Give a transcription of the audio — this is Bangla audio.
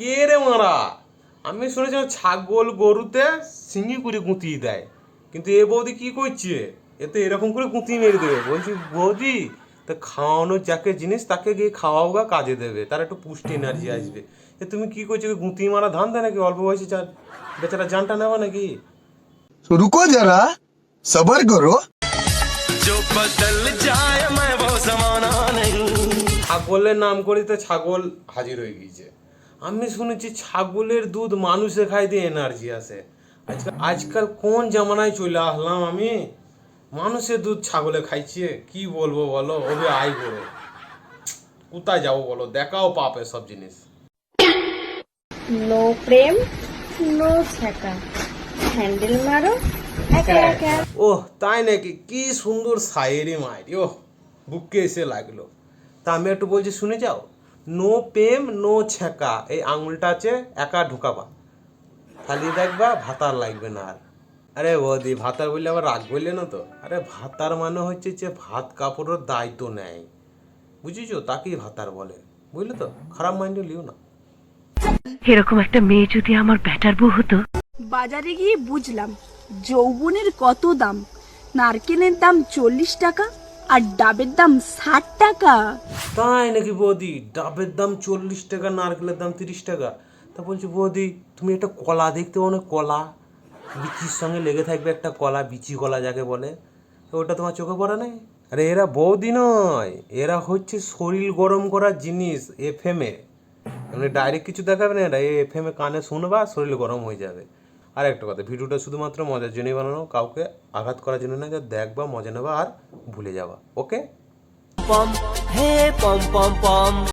কে রে মারা? আমি শুনেছিলাম ছাগল গরুতে সিঙ্গি করে গুঁতিয়ে দেয়, কিন্তু এ বৌদি কি করছে? এতে এরকম করে গুঁতিয়ে মেরে দেবে। বলছি বৌদি, তা খাওয়ানো যাকে জিনিস তাকে গিয়ে খাওয়াও গা, কাজে দেবে, তার একটু পুষ্টি এনার্জি আসবে। এ তুমি কি করছো? গুঁতিয়ে মারা ধান দেয় নাকি? অল্প বয়সে বেচারা জানটা নেওয়া নাকি? तो रुको जरा सबर करो। जो बदल जाए मैं वो जमाना नहीं। ছাগলের নাম করি তো ছাগল হাজির হয়ে গিয়েছে। আমি শুনেছি ছাগলের দুধ মানুষে খাই দিয়ে এনার্জি আসে। আজকাল কোন জামানায় চলে আসলাম আমি? মানুষের দুধ ছাগলে খাইছে, কি বলবো বলো? ওবে আই করে কোথায় যাবো বলো? দেখাও পাপ সব জিনিস। নো প্রেম নো ছ্যাঁকা, হ্যান্ডেল মারো একা একা। ওহ তাই নাকি? কি সুন্দর শায়েরি মায়েরি, ওহ বুকে এসে লাগলো। তা আমি একটু বলছি শুনে যাও। নো প্রেম নো ছ্যাঁকা, এই আঙুলটা আছে একা ঢুকাবা, খালি দেখবা ভাতার লাগবে না আর। আরে বৌদি, ভাতার বললে আবার রাগ বললে না তো? আরে ভাতার মানে হচ্ছে যে ভাত কাপড়ের দায়িত্ব নেয়, বুঝেছো? তাকেই ভাতার বলে, বুঝলে তো? খারাপ মাইন্ডে লিও না। এরকম একটা মেয়ে যদি আমার ব্যাটার বউ হতো। বাজারে গিয়ে বুঝলাম যৌবনের কত দাম। নারকেলের দাম 40 টাকা আর ডাবের দাম 60 টাকা। তাই নাকি বৌদি? ডাবের দাম 40 টাকা, নারকেলের দাম 30 টাকা। তা বলছি বৌদি, তুমি একটা কলা দেখতে পাও না? কলা বিচির সঙ্গে লেগে থাকবে একটা কলা, বিচি কলা যাকে বলে, তো ওটা তোমার চোখে পড়ে নাই? আরে এরা বৌদি নয়, এরা হচ্ছে শরীর গরম করার জিনিস। এফএমে মানে ডাইরেক্ট কিছু দেখাবে না, এটা এফএমে কানে শুনবা, শরীর গরম হয়ে যাবে। আর একটা কথা, ভিডিওটা শুধুমাত্র মজার জন্যই বানানো, কাউকে আঘাত করার জন্য না। যা দেখবা, মজা নেবা আর ভুলে যাবা। ওকে? पम हे पम पम पम।